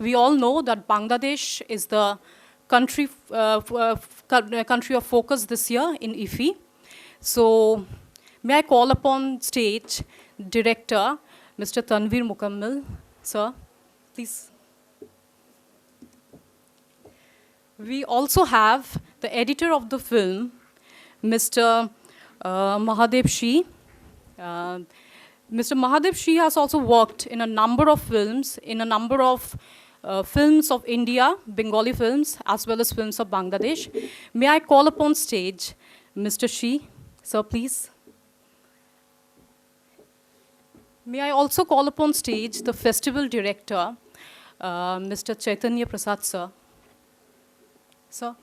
we all know that Bangladesh is the country of focus this year in IFI. So may I call upon stage director, Mr. Tanvir Mukammil, sir, please. We also have the editor of the film, Mr. Mahadev Shi. Mr. Mahadev Shi has also worked in a number of films, films of India, Bengali films, as well as films of Bangladesh. May I call upon stage Mr. Shi, sir, please. May I also call upon stage the festival director, Mr. Chaitanya Prasad, sir. Sir.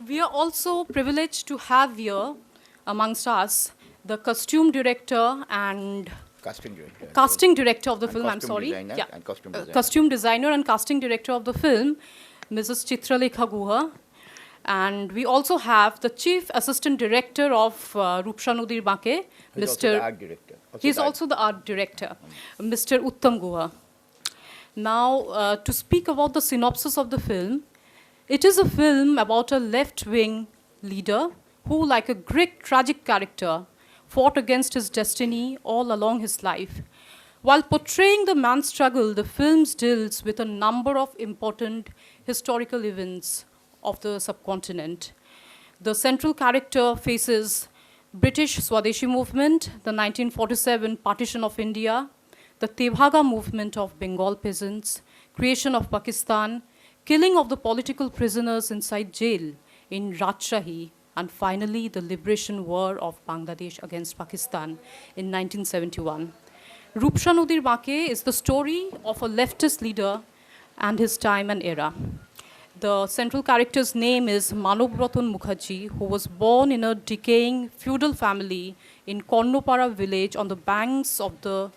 We are also privileged to have here amongst us the costume director and casting director of the film, I'm sorry. Yeah. And costume designer. Costume designer and casting director of the film, Mrs. Chitralekha Guha. And we also have the chief assistant director of Nodir Banke, Mr. He's also the art director, Mr. Uttam Guha. Now, to speak about the synopsis of the film, it is a film about a left-wing leader who, like a Greek tragic character, fought against his destiny all along his life. While portraying the man's struggle, the film deals with a number of important historical events of the subcontinent. The central character faces British Swadeshi movement, the 1947 partition of India, the Tebhaga movement of Bengal peasants, creation of Pakistan, killing of the political prisoners inside jail in Rajshahi, and finally the liberation war of Bangladesh against Pakistan in 1971. Rupsha Nodir Banke is the story of a leftist leader and his time and era. The central character's name is Manobratan Mukherjee, who was born in a decaying feudal family in Kornopara village on the banks of the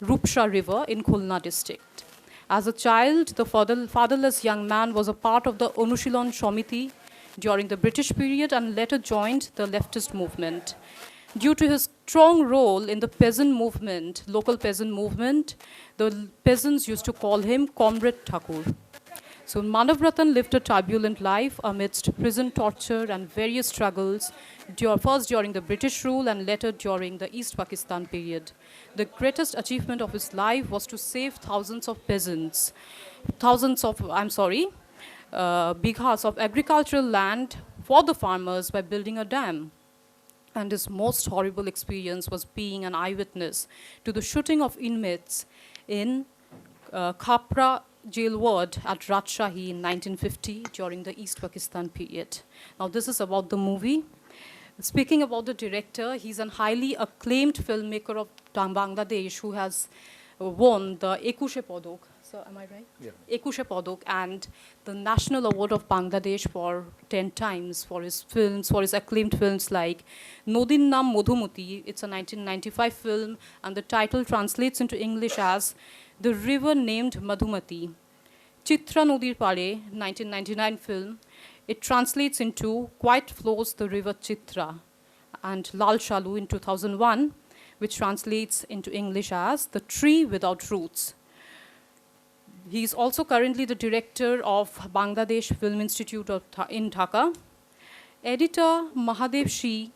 Rupsha River in Khulna district. As a child, the fatherless young man was a part of the Anushilon Shomiti during the British period and later joined the leftist movement. Due to his strong role in the peasant movement, local peasant movement, the peasants used to call him Comrade Thakur. So Manobratan lived a turbulent life amidst prison torture and various struggles, first during the British rule and later during the East Pakistan period. The greatest achievement of his life was to save thousands of peasants, bighas of agricultural land for the farmers by building a dam. And his most horrible experience was being an eyewitness to the shooting of inmates in Khapra jail ward at Rajshahi in 1950 during the East Pakistan period. Now this is about the movie. Speaking about the director, he's a highly acclaimed filmmaker of Bangladesh who has won the Ekushe Padok. So am I right? Yeah. Ekushe Padok and the National Award of Bangladesh for 10 times for his films, for his acclaimed films like Nodir Nam Madhumati. It's a 1995 film and the title translates into English as The River Named Madhumati. Chitra Nodir Pare, 1999 film. It translates into Quiet Flows the River Chitra. And Lal Shalu in 2001, which translates into English as The Tree Without Roots. He's also currently the director of Bangladesh Film Institute in Dhaka. Editor Mahadev Shi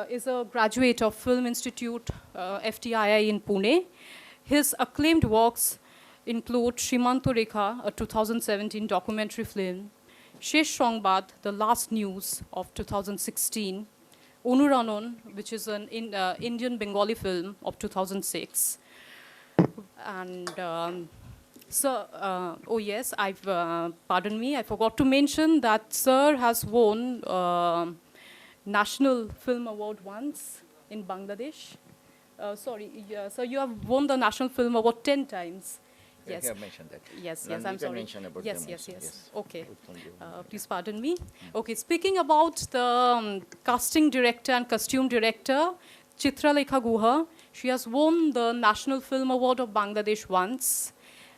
is a graduate of Film Institute, FTII in Pune. His acclaimed works include Shrimanto Rekha, a 2017 documentary film, Shesh Songbad, The Last News of 2016, Onuranon, which is an Indian Bengali film of 2006. And oh yes, pardon me, I forgot to mention that Sir has won National Film Award once in Bangladesh. Sir, you have won the National Film Award 10 times. Yes. You have mentioned that. Yes, Then I'm you sorry. Can mention about yes, them yes, also. yes. Okay. Please pardon me. Okay, speaking about the casting director and costume director, Chitralekha Guha, she has won the National Film Award of Bangladesh once.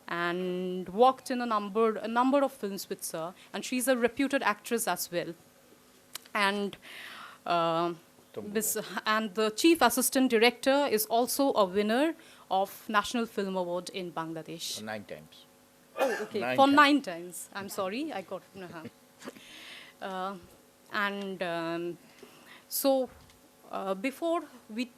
and worked in a number of films with sir. And she's a reputed actress as well. And uh, and the chief assistant director is also a winner of National Film Award in Bangladesh. 9 times. Oh, okay. 9 times. I'm sorry, I got. And so, before we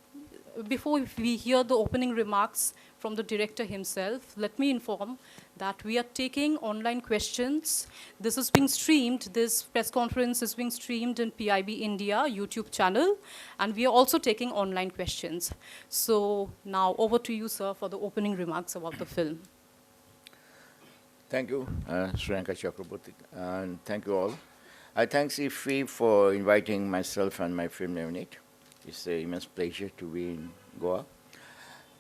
hear the opening remarks from the director himself, let me inform that we are taking online questions. This is being streamed. This press conference is being streamed in PIB India YouTube channel, and we are also taking online questions. So now over to you, sir, for the opening remarks about the film. Thank you, Sriyanka Chakraborty, and thank you all. I thank IFFI for inviting myself and my film unit. It's an immense pleasure to be in Goa.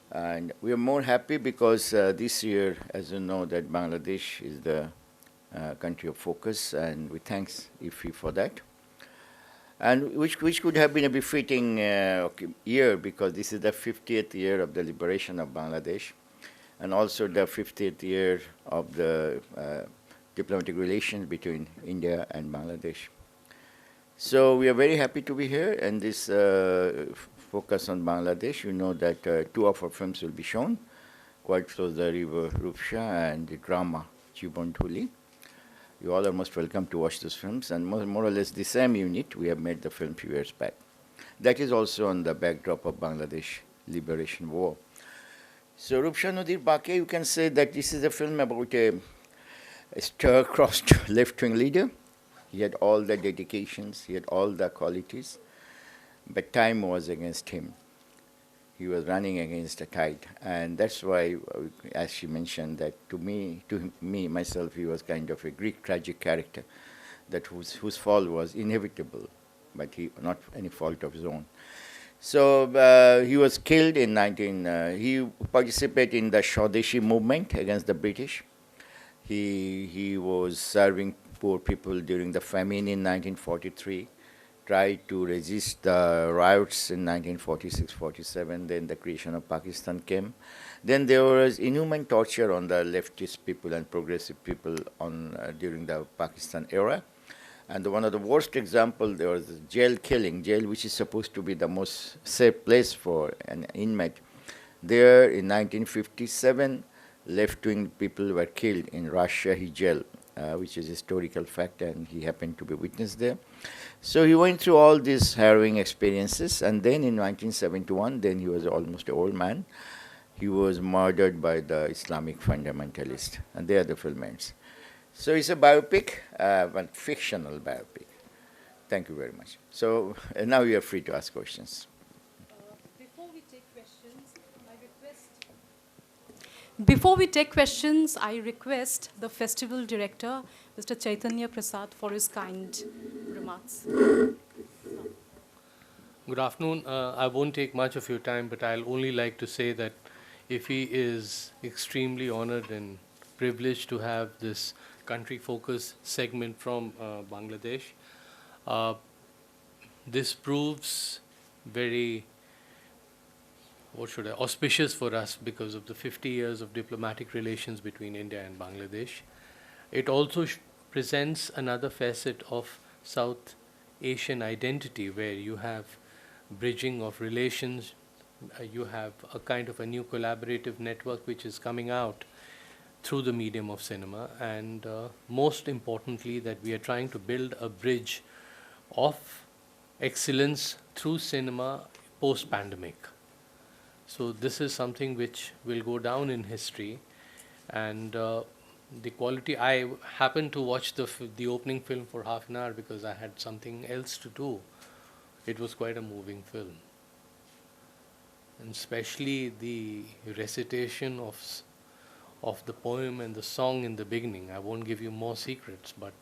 And we are more happy because this year, as you know, that Bangladesh is the country of focus, and we thank IFFI for that. And which could have been a befitting year, because this is the 50th year of the liberation of Bangladesh, and also the 50th year of the diplomatic relations between India and Bangladesh. So we are very happy to be here, and this focus on Bangladesh. You know that 2 of our films will be shown, Quite Close the River Rupsha and the drama Jibon Thuli. You all are most welcome to watch those films, and more or less the same unit, we have made the film few years back. That is also on the backdrop of Bangladesh Liberation War. So Rupsha Nodir Banke, you can say that this is a film about a star-crossed left-wing leader. He had all the dedications, he had all the qualities, but time was against him. He was running against the tide, and that's why, as she mentioned, that to me, myself, he was kind of a Greek tragic character, that whose fall was inevitable, but not any fault of his own. So he was killed in he participated in the Swadeshi movement against the British. He was serving poor people during the famine in 1943, tried to resist the riots in 1946-47, then the creation of Pakistan came. Then there was inhuman torture on the leftist people and progressive people during the Pakistan era. And one of the worst examples, there was jail killing, which is supposed to be the most safe place for an inmate. There in 1957, left-wing people were killed in Rajshahi jail, which is a historical fact, and he happened to be witness there. So he went through all these harrowing experiences, and then in 1971, then he was almost an old man. He was murdered by the Islamic fundamentalists, and there the film ends. So it's a biopic, but fictional biopic. Thank you very much. So now you are free to ask questions. Before we take questions, I request the festival director, Mr. Chaitanya Prasad, for his kind remarks. Good afternoon. I won't take much of your time, but I'll only like to say that IFFI is extremely honored and privileged to have this country focus segment from Bangladesh. This proves very auspicious for us because of the 50 years of diplomatic relations between India and Bangladesh. It also presents another facet of South Asian identity, where you have bridging of relations, you have a kind of a new collaborative network which is coming out through the medium of cinema, and most importantly that we are trying to build a bridge of excellence through cinema post-pandemic. So this is something which will go down in history, and the quality, I happened to watch the opening film for half an hour because I had something else to do. It was quite a moving film, and especially the recitation of the poem and the song in the beginning. I won't give you more secrets, but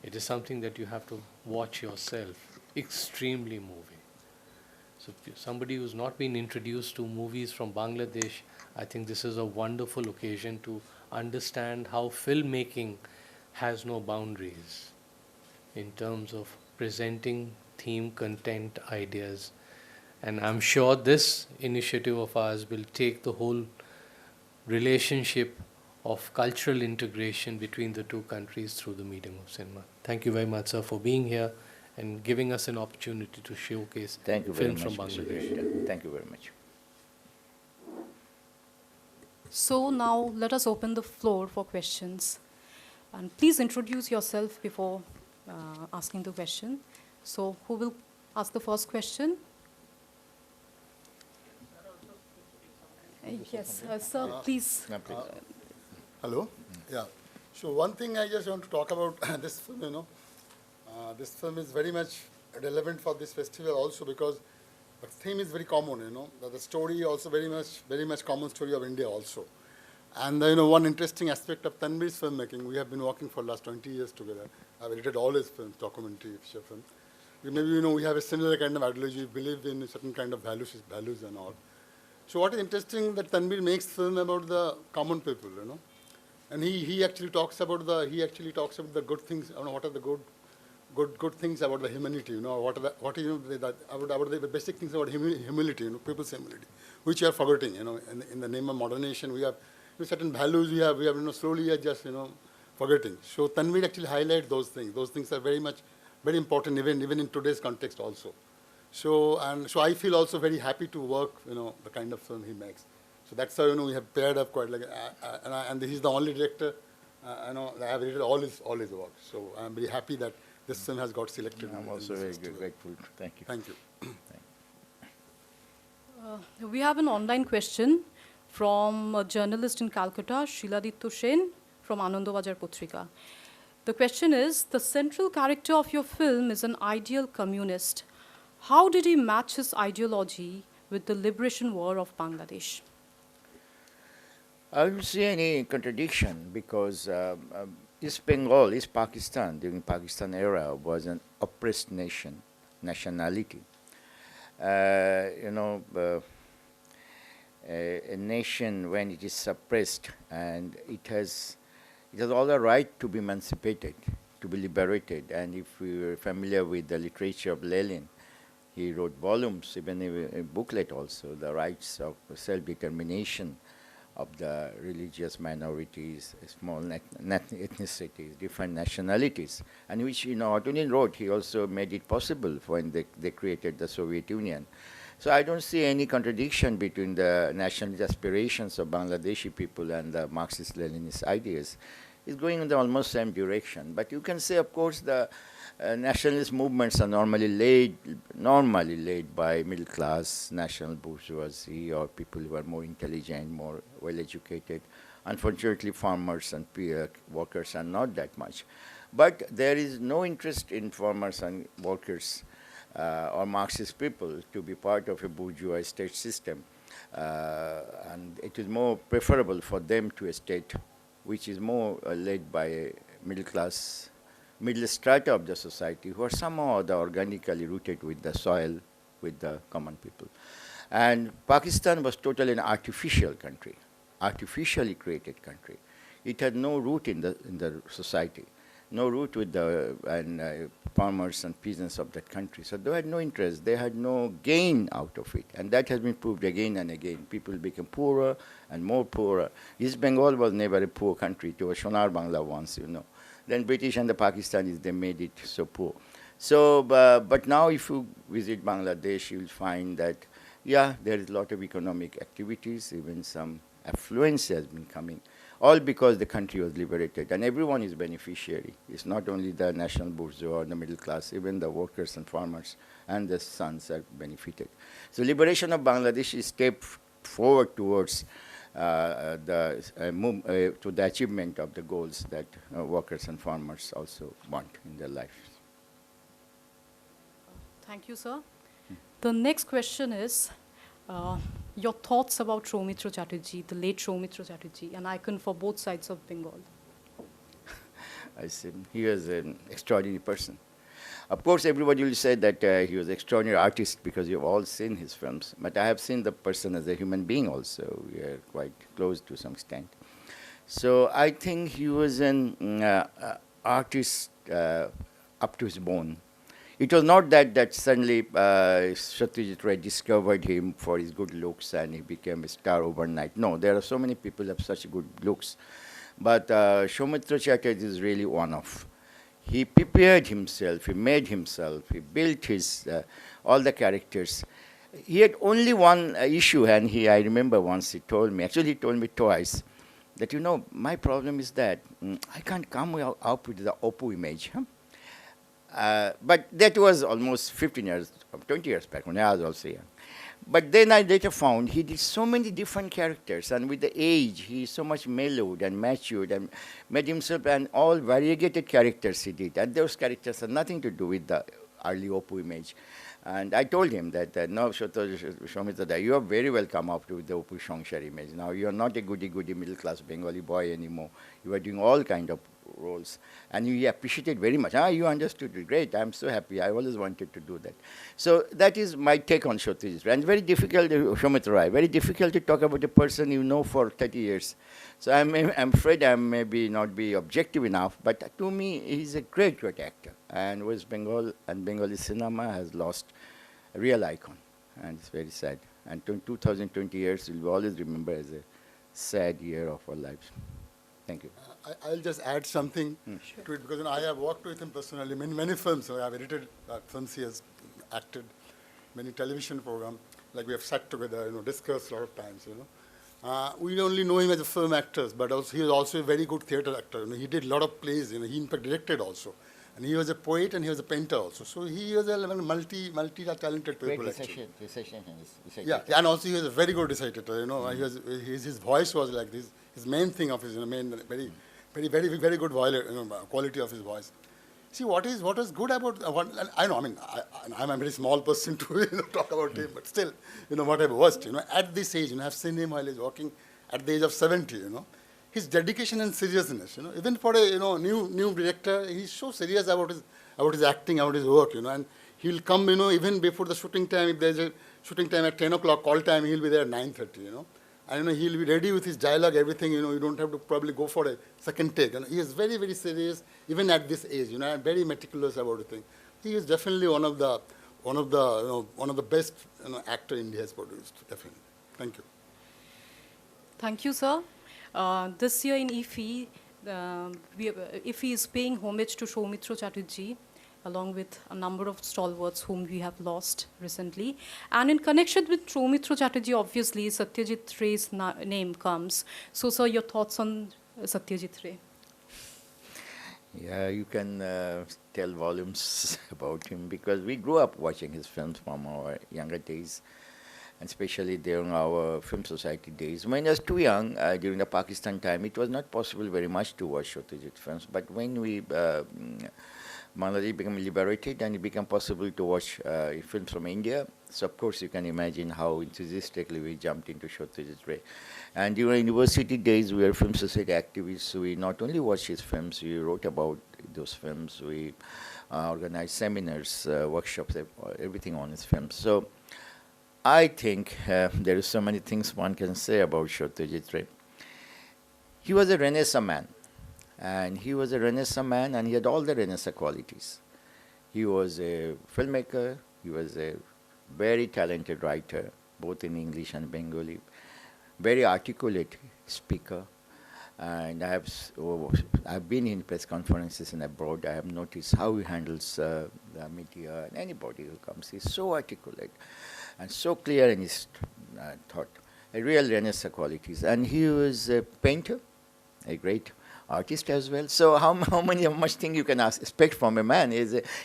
it is something that you have to watch yourself. Extremely moving. So somebody who's not been introduced to movies from Bangladesh, I think this is a wonderful occasion to understand how filmmaking has no boundaries in terms of presenting theme, content, ideas. And I'm sure this initiative of ours will take the whole relationship of cultural integration between the two countries through the medium of cinema. Thank you very much, sir, for being here and giving us an opportunity to showcase Thank you very films much, from Mr. Bangladesh. Director. Thank you very much. So now let us open the floor for questions. And please introduce yourself before asking the question. So who will ask the first question? Yes, sir, please. Yeah, please. Hello? Yeah. So one thing I just want to talk about this film, this film is very much relevant for this festival also because the theme is very common, the story also very much common story of India also. And one interesting aspect of Tanvir's filmmaking, we have been working for last 20 years together. I've edited all his films, documentary, feature films. Maybe, we have a similar kind of ideology, we believe in a certain kind of values and all. So what is interesting that Tanvir makes film about the common people, and he actually talks about the good things. What are the good things about the humanity? What are the basic things about humility? People's humility, which we are forgetting. In the name of modernization, we have certain values. We have slowly just forgetting. So Tanvir actually highlights those things. Those things are very important, even in today's context also. So I feel also very happy to work, the kind of film he makes. So that's how we have paired up quite like, and he's the only director, that I have edited all his work. So I'm very happy that this film has got selected. I'm also very grateful. Thank you. Thank you. We have an online question from a journalist in Calcutta, Shiladitya Sen from Anandobajar Potrika. The question is, the central character of your film is an ideal communist. How did he match his ideology with the liberation war of Bangladesh? I don't see any contradiction because East Bengal, East Pakistan, during Pakistan era, was an oppressed nationality. A nation when it is suppressed and it has all the right to be emancipated, to be liberated. And if we are familiar with the literature of Lenin, he wrote volumes, even a booklet also, the rights of self-determination of the religious minorities, small ethnicities, different nationalities, and which, not only wrote, he also made it possible when they created the Soviet Union. So I don't see any contradiction between the nationalist aspirations of Bangladeshi people and the Marxist-Leninist ideas. It's going in the almost same direction. But you can say, of course, the nationalist movements are normally led by middle-class national bourgeoisie or people who are more intelligent, more well-educated. Unfortunately, farmers and workers are not that much. But there is no interest in farmers and workers or Marxist people to be part of a bourgeois state system. And it is more preferable for them to a state which is more led by a middle strata of the society who are somehow organically rooted with the soil, with the common people. And Pakistan was totally an artificial country, artificially created country. It had no root in the society, no root with the farmers and peasants of that country. So they had no interest, they had no gain out of it. And that has been proved again and again. People became poorer and more poorer. East Bengal was never a poor country. It was Sonar Bangla once, Then British and the Pakistanis, they made it so poor. So, but now if you visit Bangladesh, you'll find that, yeah, there is a lot of economic activities, even some affluence has been coming, all because the country was liberated. And everyone is beneficiary. It's not only the national bourgeois or the middle class, even the workers and farmers and the sons are benefited. So liberation of Bangladesh is a step forward towards to the achievement of the goals that workers and farmers also want in their lives. Thank you, sir. The next question is your thoughts about Soumitra Chatterjee, the late Soumitra Chatterjee, an icon for both sides of Bengal. I see. He was an extraordinary person. Of course, everybody will say that he was an extraordinary artist because you've all seen his films. But I have seen the person as a human being also. We are quite close to some extent. So I think he was an artist up to his bone. It was not that suddenly Satyajit Ray discovered him for his good looks and he became a star overnight. No, there are so many people who have such good looks. But Soumitra Chatterjee is really one of. He prepared himself, he made himself, he built his all the characters. He had only one issue, and I remember once he told me, actually he told me twice, that my problem is that I can't come up with the Oppo image. Huh? But that was almost 15 years, 20 years back when I was also young. But then I later found he did so many different characters, and with the age, he so much mellowed and matured and made himself and all variegated characters he did. And those characters had nothing to do with the early Oppo image. And I told him that, no, Soumitra, you have very well come up with the Oppo Shongshar image. Now you are not a goody-goody middle-class Bengali boy anymore. You are doing all kind of roles. And he appreciated very much. You understood it. Great. I'm so happy. I always wanted to do that. So that is my take on Satyajit Ray. And very difficult, Soumitra Rai, very difficult to talk about a person you know for 30 years. So I'm afraid I maybe not be objective enough, but to me, he's a great, great actor. And West Bengal and Bengali cinema has lost a real icon. And it's very sad. And 2020 years we'll always remember as a sad year of our lives. Thank you. I'll just add something to it, because I have worked with him personally, many films. So I have edited films he has acted, many television programs, like we have sat together, discussed a lot of times, we only know him as a film actor, but also he was also a very good theatre actor. He did a lot of plays, he in fact directed also. And he was a poet and he was a painter also. So he was a multi-talented people actually. Yeah, and also he was a very good recitator, his voice was like this. His main thing of his, very good quality of his voice. See, what is good about, I'm a very small person to talk about him, but still, whatever worst, at this age, I've seen him while he's working at the age of 70, his dedication and seriousness, even for a, new director, he's so serious about his acting, about his work, and he'll come, even before the shooting time, if there's a shooting time at 10 o'clock, call time, he'll be there at 9:30, and he'll be ready with his dialogue, everything, you don't have to probably go for a second take. He is very, very serious, even at this age, and very meticulous about the thing. He is definitely one of the best actor India has produced, definitely. Thank you. Thank you, sir. This year in IFFI, IFFI is paying homage to Soumitra Chatterjee, along with a number of stalwarts whom we have lost recently. And in connection with Soumitra Chatterjee, obviously, Satyajit Ray's name comes. So, sir, your thoughts on Satyajit Ray? Yeah, you can tell volumes about him, because we grew up watching his films from our younger days, and especially during our Film Society days. When I was too young, during the Pakistan time, it was not possible very much to watch Satyajit films. But when we Bangladesh became liberated and it became possible to watch films from India, so of course you can imagine how enthusiastically we jumped into Satyajit Ray. And during university days, we were Film Society activists, so we not only watched his films, we wrote about those films, we organized seminars, workshops, everything on his films. So I think there are so many things one can say about Satyajit Ray. He was a Renaissance man. And he was a Renaissance man, and he had all the Renaissance qualities. He was a filmmaker, he was a very talented writer, both in English and Bengali, very articulate speaker. And I've been in press conferences and abroad. I have noticed how he handles the media and anybody who comes. He's so articulate and so clear in his thought. A real Renaissance qualities. And he was a painter, a great artist as well. So how much thing you can expect from a man?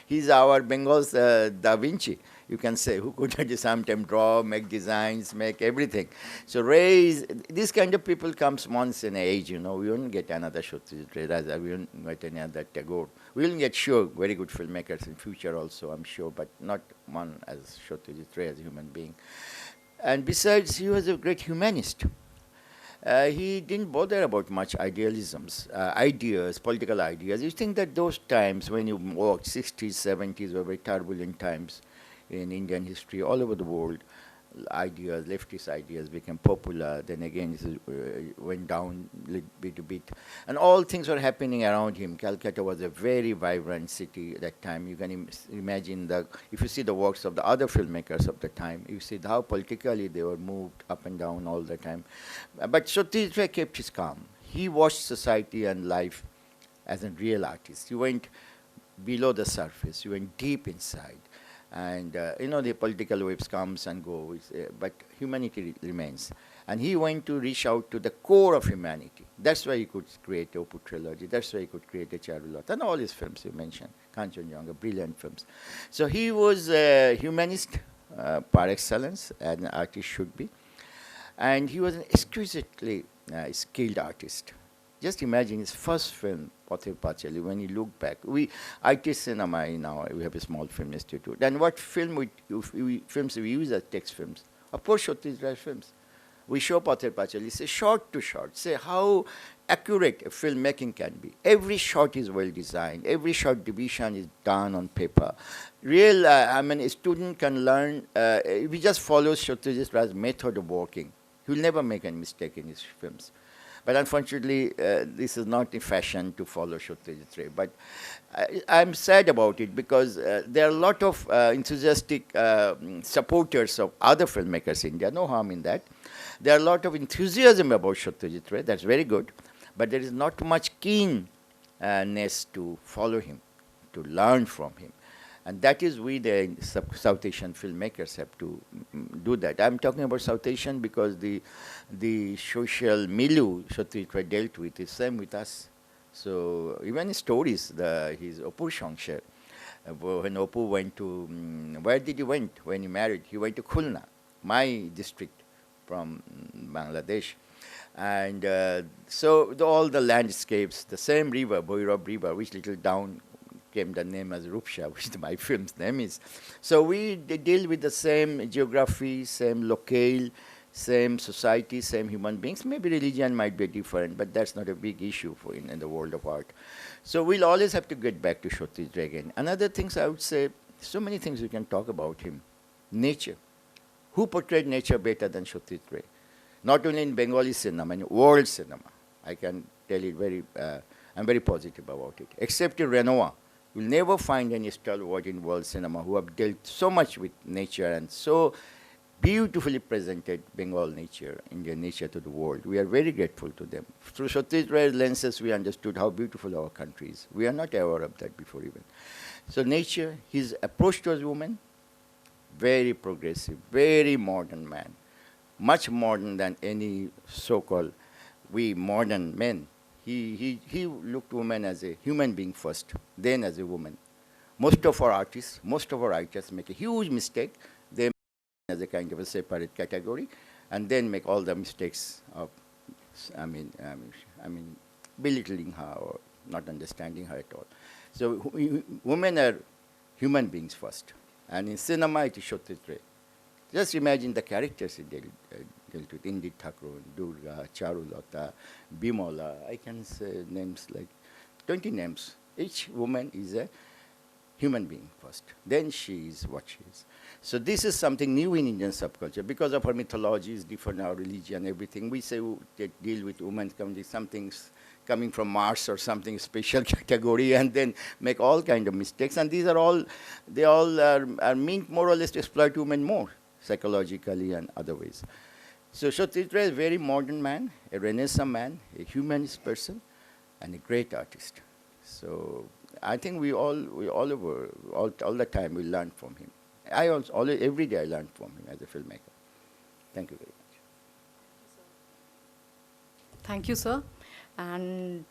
He's our Bengal's Da Vinci, you can say, who could at the same time draw, make designs, make everything. So Ray, this kind of people comes once in an age, We won't get another Satyajit Ray, we won't get any other Tagore. We will get sure very good filmmakers in future also, I'm sure, but not one as Satyajit Ray as a human being. And besides, he was a great humanist. He didn't bother about much idealisms, ideas, political ideas. You think that those times when you walked, 60s, 70s, were very turbulent times in Indian history, all over the world. Ideas, leftist ideas became popular, then again it went down little bit to bit. And all things were happening around him. Calcutta was a very vibrant city at that time. You can imagine if you see the works of the other filmmakers of the time, you see how politically they were moved up and down all the time. But Satyajit Ray kept his calm. he watched society and life as a real artist. He went below the surface. He went deep inside. And, the political waves comes and goes, but humanity remains. And he went to reach out to the core of humanity. That's why he could create a Opu trilogy. That's why he could create a Charulata. And all his films you mentioned, Kanchenjunga, brilliant films. So he was a humanist par excellence, as an artist should be. And he was an exquisitely skilled artist. Just imagine his first film, Pather Pachali, when you look back. IT cinema now, we have a small film institute. And what films we use as text films? Of course, Satyajit Ray's films. We show Pather Pachali, say shot to shot, say how accurate a filmmaking can be. Every shot is well designed. Every shot division is done on paper. A student can learn, if he just follows Satyajit Ray's method of working, he will never make any mistake in his films. But unfortunately, this is not in fashion to follow Satyajit Ray. But I'm sad about it because there are a lot of enthusiastic supporters of other filmmakers in India. No harm in that. There are a lot of enthusiasm about Satyajit Ray. That's very good. But there is not much keenness to follow him, to learn from him. And that is we, the South Asian filmmakers, have to do that. I'm talking about South Asian because the social milieu Satyajit Ray dealt with is same with us. So even his stories, his Opu Shangshar, when Opu went to, where did he went when he married? He went to Khulna, my district from Bangladesh. And so all the landscapes, the same river, Bhairab River, which little down came the name as Rupsha, which my film's name is. So we deal with the same geography, same locale, same society, same human beings. Maybe religion might be different, but that's not a big issue in the world of art. So we'll always have to get back to Satyajit Ray again. Another things I would say, so many things we can talk about him. Nature. Who portrayed nature better than Satyajit Ray? Not only in Bengali cinema, in world cinema. I can tell it I'm very positive about it. Except in Renoir. You'll never find any stalwart in world cinema who have dealt so much with nature and so beautifully presented Bengal nature, Indian nature to the world. We are very grateful to them. Through Satyajit Ray's lenses, we understood how beautiful our country is. We are not aware of that before even. So nature, his approach towards women, very progressive, very modern man, much modern than any so-called we modern men. He looked women as a human being first, then as a woman. Most of our artists, most of our writers make a huge mistake. They as a kind of a separate category, and then make all the mistakes of, belittling her or not understanding her at all. So women are human beings first, and in cinema it is Satyajit Ray. Just imagine the characters he dealt with: Indit Thakur, Durga, Charulata, Bimola. I can say names like 20 names. Each woman is a human being first. Then she is what she is. So this is something new in Indian subculture. Because of our mythology is different, our religion, everything. We say they deal with women, something coming from Mars or something special category, and then make all kind of mistakes. And these are all, they all are meant more or less to exploit women more, psychologically and other ways. So Satyajit Ray is a very modern man, a Renaissance man, a humanist person, and a great artist. So I think we all the time we learn from him. I also every day I learn from him as a filmmaker. Thank you very much. Thank you, sir. And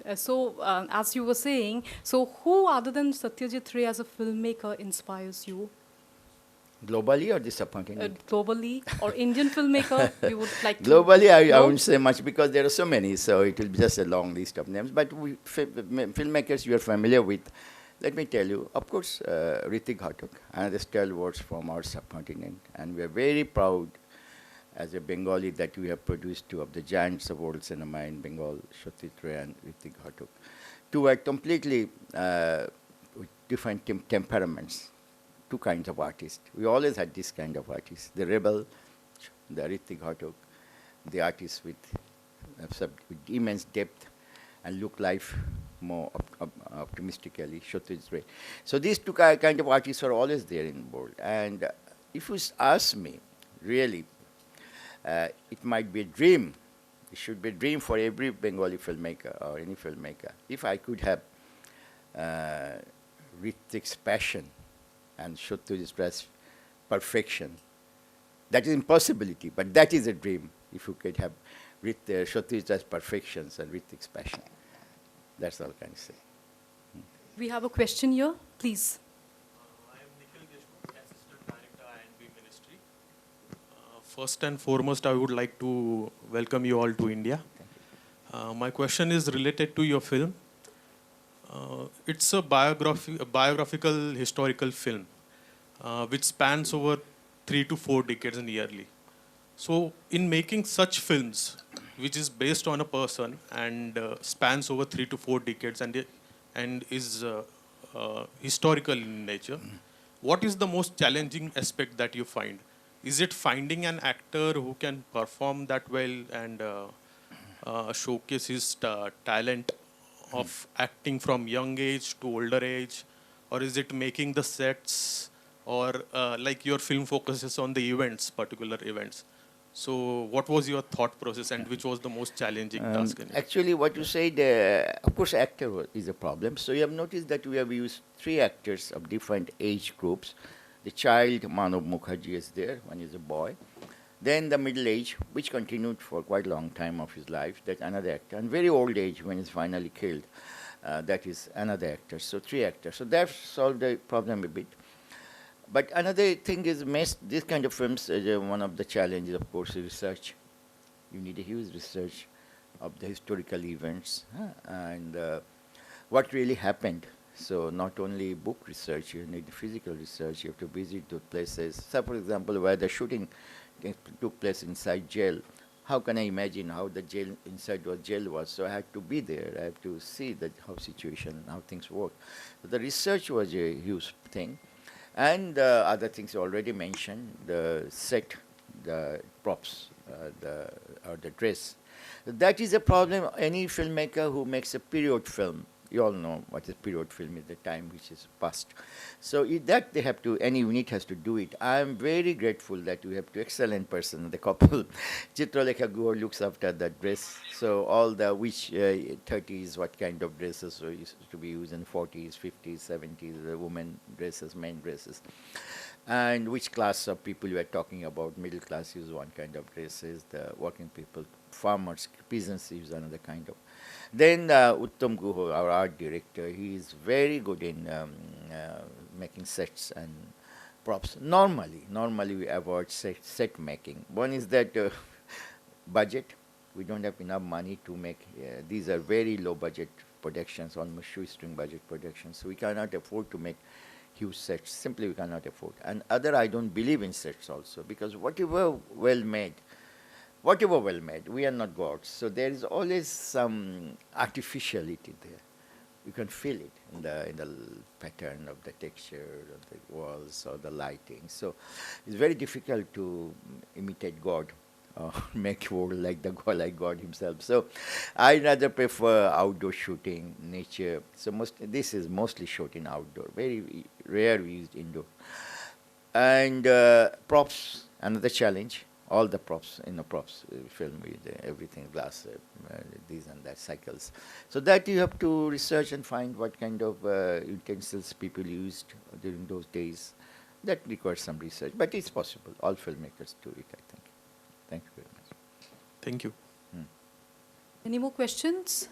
as you were saying, so who other than Satyajit Ray as a filmmaker inspires you? Globally or the subcontinent? Globally, or Indian filmmaker you would like to Globally, I know? won't say much because there are so many, so it will be just a long list of names. But filmmakers you are familiar with, let me tell you, of course, Hrithik Ghatak, another stalwart from our subcontinent. And we are very proud as a Bengali that we have produced two of the giants of world cinema in Bengal, Satyajit Ray and Hrithik Ghatak. Two are completely with different temperaments. Two kinds of artists. We always had this kind of artists. The rebel, the Hrithik Ghatak, the artist with immense depth and look life more optimistically, Satyajit Ray. So these two kind of artists are always there in the world. And if you ask me, really, it might be a dream It should be a dream for every Bengali filmmaker or any filmmaker. If I could have Ritik's passion and Shotruji's perfection, that is impossibility, but that is a dream. If you could have Shotruji's perfections and Ritik's passion. That's all I can say. We have a question here, please. I am Nikhil Deshmukh, Assistant Director INB Ministry. First and foremost, I would like to welcome you all to India. My question is related to your film. It's a biographical historical film which spans over 3 to 4 decades yearly. So in making such films, which is based on a person and spans over 3 to 4 decades and is historical in nature, what is the most challenging aspect that you find? Is it finding an actor who can perform that well and showcase his talent of acting from young age to older age? Or is it making the sets? Or like your film focuses on the events, particular events. So what was your thought process and which was the most challenging task? In it? Actually, what you said, of course, actor is a problem. So you have noticed that we have used 3 actors of different age groups. The child, Manav Mukherjee, is there, one is a boy. Then the middle age, which continued for quite a long time of his life, that's another actor. And very old age, when he's finally killed, that is another actor. So 3 actors. So that solved the problem a bit. But another thing is, this kind of films, one of the challenges, of course, is research. You need a huge research of the historical events and what really happened. So not only book research, you need physical research. You have to visit those places. So, for example, where the shooting took place inside jail, how can I imagine how the jail inside what jail was? So I had to be there. I have to see how situation, how things work. So the research was a huge thing. And other things you already mentioned, the set, the props, or the dress. That is a problem. Any filmmaker who makes a period film, you all know what a period film is, the time which is past. So that they have to, any unit has to do it. I am very grateful that we have 2 excellent person, the couple. Chitralekha Guha looks after the dress. So all the which 30s, what kind of dresses used to be used in 40s, 50s, 70s, the women dresses, men dresses. And which class of people you are talking about, middle class use one kind of dresses, the working people, farmers, peasants use another kind of. Then Uttam Guha, our art director, he is very good in making sets and props. Normally we avoid set making. One is that budget. We don't have enough money to make, these are very low budget productions, almost shoestring budget productions. So we cannot afford to make huge sets. Simply we cannot afford. And I don't believe in sets also, because whatever well made, we are not gods. So there is always some artificiality there. You can feel it in the pattern of the texture of the walls or the lighting. So it's very difficult to imitate God or make world like God himself. So I rather prefer outdoor shooting, nature. So this is mostly shot in outdoor. Very rare we used indoor. And props, another challenge. All the props, film with everything, glass, these and that, cycles. So that you have to research and find what kind of utensils people used during those days. That requires some research, but it's possible. All filmmakers do it, I think. Thank you very much. Thank you. Any more questions?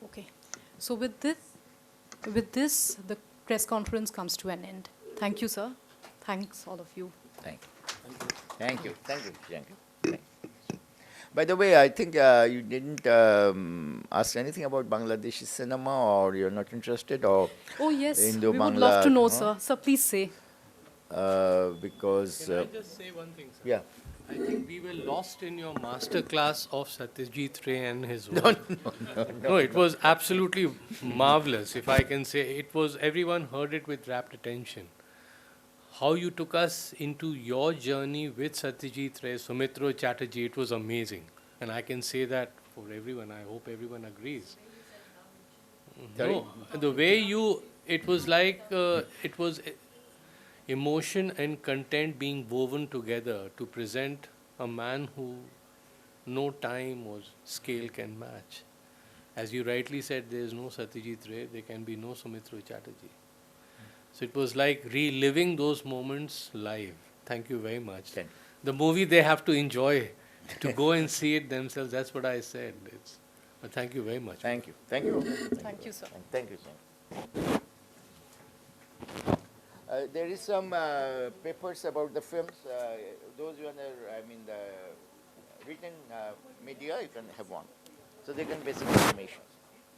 Okay. So with this, the press conference comes to an end. Thank you, sir. Thanks, all of you. Thank you. Thank you. By the way, I think you didn't ask anything about Bangladeshi cinema, or you're not interested, or Oh, yes. Indo We would Bangla, love to know, no? sir. Sir, please say. Because Can I just say one thing, sir? yeah. I think we were lost in your master class of Satyajit Ray and his work. No, it was absolutely marvelous, if I can say. Everyone heard it with rapt attention. How you took us into your journey with Satyajit Ray, Sumitra Chatterjee, it was amazing. And I can say that for everyone. I hope everyone agrees. No, the way it was like, it was emotion and content being woven together to present a man who no time or scale can match. As you rightly said, there is no Satyajit Ray, there can be no Sumitra Chatterjee. So it was like reliving those moments live. Thank you very much. Thank you. The movie they have to enjoy, to go and see it themselves. That's what I said. But thank you very much. Thank you. Thank you. Thank you, sir. Thank you, sir. There is some papers about the films. Those who are, the written media, you can have one. So they can basic information.